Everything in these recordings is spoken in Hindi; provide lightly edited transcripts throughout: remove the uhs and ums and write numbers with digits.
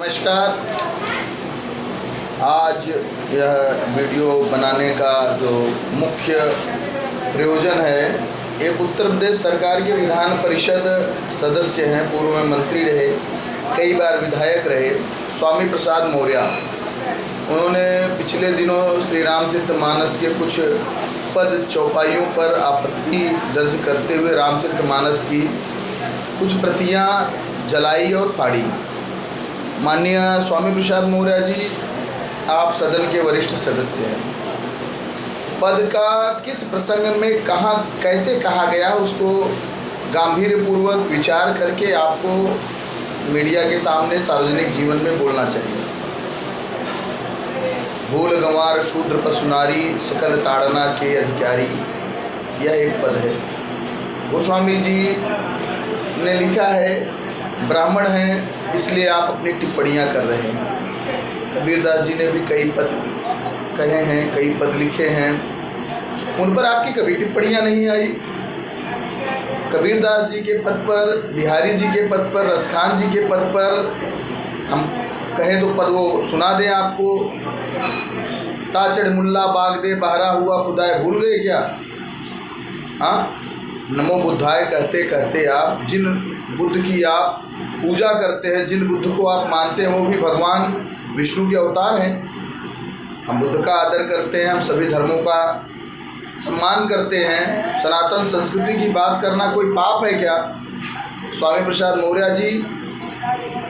नमस्कार। आज यह वीडियो बनाने का जो मुख्य प्रयोजन है, एक उत्तर प्रदेश सरकार के विधान परिषद सदस्य हैं, पूर्व में मंत्री रहे, कई बार विधायक रहे, स्वामी प्रसाद मौर्य। उन्होंने पिछले दिनों श्री रामचरितमानस के कुछ पद चौपाइयों पर आपत्ति दर्ज करते हुए रामचरितमानस की कुछ प्रतियां जलाई और फाड़ी। माननीय स्वामी प्रसाद मौर्य जी, आप सदन के वरिष्ठ सदस्य हैं। पद का किस प्रसंग में कहाँ कैसे कहा गया, उसको गांभीर्यपूर्वक विचार करके आपको मीडिया के सामने सार्वजनिक जीवन में बोलना चाहिए। भूल गंवार शूद्र पशु नारी सकल ताड़ना के अधिकारी, यह एक पद है। गोस्वामी जी ने लिखा है, ब्राह्मण हैं इसलिए आप अपनी टिप्पणियां कर रहे हैं। कबीरदास जी ने भी कई पद कहे हैं, कई पद लिखे हैं, उन पर आपकी कभी टिप्पणियां नहीं आई। कबीरदास जी के पद पर, बिहारी जी के पद पर, रसखान जी के पद पर हम कहें तो पद वो सुना दें आपको। ताचड़ मुल्ला बाग दे बहरा हुआ खुदाए, भूल गए क्या? हाँ, नमो बुद्धाय कहते कहते आप जिन बुद्ध की आप पूजा करते हैं, जिन बुद्ध को आप मानते हैं, वो भी भगवान विष्णु के अवतार हैं। हम बुद्ध का आदर करते हैं, हम सभी धर्मों का सम्मान करते हैं। सनातन संस्कृति की बात करना कोई पाप है क्या? स्वामी प्रसाद मौर्य जी,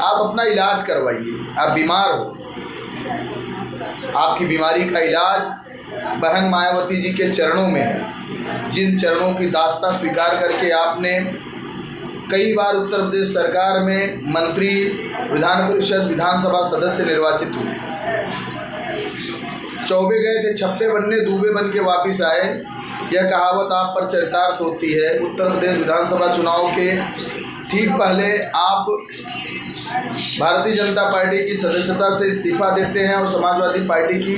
आप अपना इलाज करवाइए। आप बीमार हो, आपकी बीमारी का इलाज बहन मायावती जी के चरणों में है, जिन चरणों की दास्ता स्वीकार करके आपने कई बार उत्तर प्रदेश सरकार में मंत्री, विधान परिषद, विधानसभा सदस्य निर्वाचित हुए। चौबे गए थे छप्पे बनने, दूबे बन के वापिस आए। यह कहावत आप पर चरितार्थ होती है। उत्तर प्रदेश विधानसभा चुनाव के ठीक पहले आप भारतीय जनता पार्टी की सदस्यता से इस्तीफा देते हैं और समाजवादी पार्टी की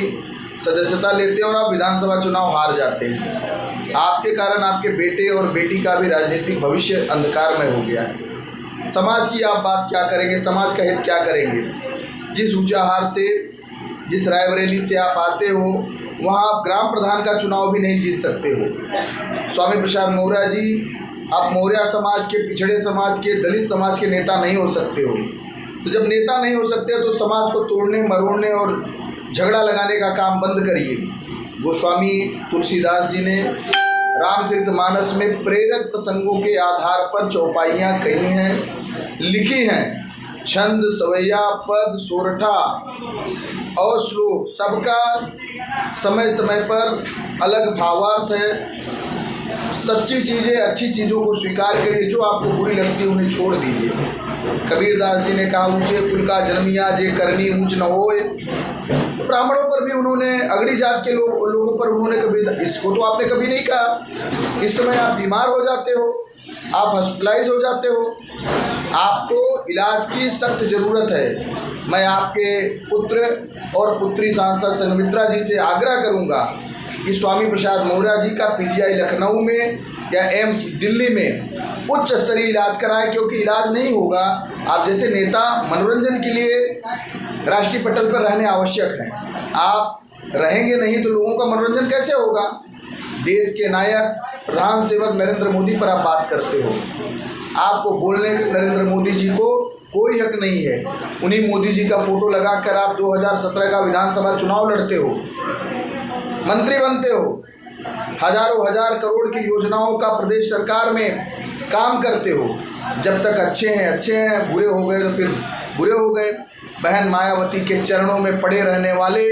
सदस्यता लेते हैं और आप विधानसभा चुनाव हार जाते हैं। आपके कारण आपके बेटे और बेटी का भी राजनीतिक भविष्य अंधकारमय हो गया है। समाज की आप बात क्या करेंगे? समाज का हित क्या करेंगे? जिस ऊंचाहार से, जिस रायबरेली से आप आते हो, वहाँ आप ग्राम प्रधान का चुनाव भी नहीं जीत सकते हो। स्वामी प्रसाद मौर्य जी, आप मौर्य समाज के, पिछड़े समाज के, दलित समाज के नेता नहीं हो सकते हो। तो जब नेता नहीं हो सकते तो समाज को तोड़ने, मरोड़ने और झगड़ा लगाने का काम बंद करिए। गोस्वामी तुलसीदास जी ने रामचरितमानस में प्रेरक प्रसंगों के आधार पर चौपाइयाँ कही हैं, लिखी हैं। छंद, सवैया, पद, सोरठा और श्लोक, सबका समय समय पर अलग भावार्थ है। सच्ची चीज़ें, अच्छी चीज़ों को स्वीकार करिए, जो आपको बुरी लगती है उन्हें छोड़ दीजिए। कबीरदास जी ने कहा, ऊंचे कुल का जन्मिया जे करनी ऊंच न होए। तो ब्राह्मणों पर भी उन्होंने, अगड़ी जात के लोगों पर उन्होंने कबीरदास, इसको तो आपने कभी नहीं कहा। इस समय आप बीमार हो जाते हो, आप हॉस्पिटलाइज हो जाते हो, आपको इलाज की सख्त ज़रूरत है। मैं आपके पुत्र और पुत्री सांसद संघमित्रा जी से आग्रह करूँगा कि स्वामी प्रसाद मौर्य जी का पीजीआई लखनऊ में या एम्स दिल्ली में उच्च स्तरीय इलाज कराएं, क्योंकि इलाज नहीं होगा। आप जैसे नेता मनोरंजन के लिए राष्ट्रीय पटल पर रहने आवश्यक हैं। आप रहेंगे नहीं तो लोगों का मनोरंजन कैसे होगा? देश के नायक, प्रधान सेवक नरेंद्र मोदी पर आप बात करते हो। आपको बोलने का नरेंद्र मोदी जी को कोई हक नहीं है। उन्हीं मोदी जी का फोटो लगाकर आप 2017 का विधानसभा चुनाव लड़ते हो, मंत्री बनते हो, हजारों हजार करोड़ की योजनाओं का प्रदेश सरकार में काम करते हो। जब तक अच्छे हैं, बुरे हो गए तो फिर बुरे हो गए। बहन मायावती के चरणों में पड़े रहने वाले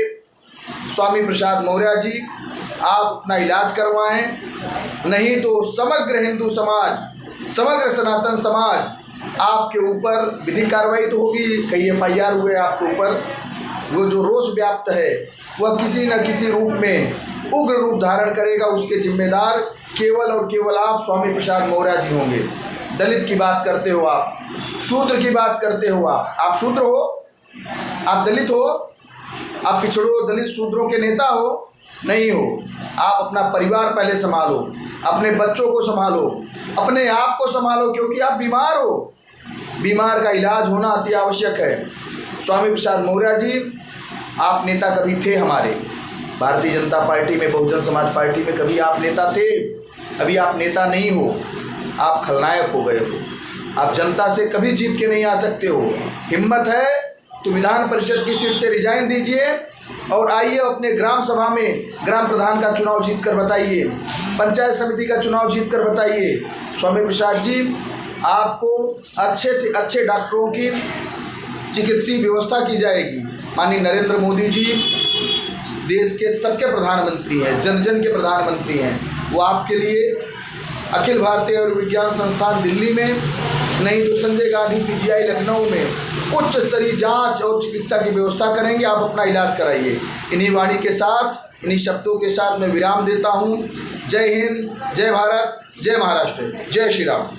स्वामी प्रसाद मौर्य जी, आप अपना इलाज करवाएं, नहीं तो समग्र हिंदू समाज, समग्र सनातन समाज आपके ऊपर विधिक कार्रवाई तो होगी। कई FIR हुए आपके ऊपर। वो जो रोष व्याप्त है वह किसी न किसी रूप में उग्र रूप धारण करेगा। उसके जिम्मेदार केवल और केवल आप स्वामी प्रसाद मौर्य जी होंगे। दलित की बात करते हो आप, शूद्र की बात करते हो आप शूद्र हो, आप दलित हो, आप पिछड़ों दलित शूद्रों के नेता हो? नहीं हो। आप अपना परिवार पहले संभालो, अपने बच्चों को संभालो, अपने आप को संभालो, क्योंकि आप बीमार हो। बीमार का इलाज होना अति आवश्यक है। स्वामी प्रसाद मौर्य जी, आप नेता कभी थे हमारे भारतीय जनता पार्टी में, बहुजन समाज पार्टी में कभी आप नेता थे। अभी आप नेता नहीं हो, आप खलनायक हो गए हो। आप जनता से कभी जीत के नहीं आ सकते हो। हिम्मत है तो विधान परिषद की सीट से रिजाइन दीजिए और आइए अपने ग्राम सभा में ग्राम प्रधान का चुनाव जीत कर बताइए, पंचायत समिति का चुनाव जीत कर बताइए। स्वामी प्रसाद जी, आपको अच्छे से अच्छे डॉक्टरों की चिकित्सीय व्यवस्था की जाएगी। माननीय नरेंद्र मोदी जी देश के सबके प्रधानमंत्री हैं, जन जन के प्रधानमंत्री हैं। वो आपके लिए अखिल भारतीय आयुर्विज्ञान संस्थान दिल्ली में, नहीं तो संजय गांधी पीजीआई लखनऊ में उच्च स्तरीय जांच और चिकित्सा की व्यवस्था करेंगे। आप अपना इलाज कराइए। इन्हीं वाणी के साथ, इन्हीं शब्दों के साथ मैं विराम देता हूँ। जय हिंद, जय भारत, जय महाराष्ट्र, जय श्री राम।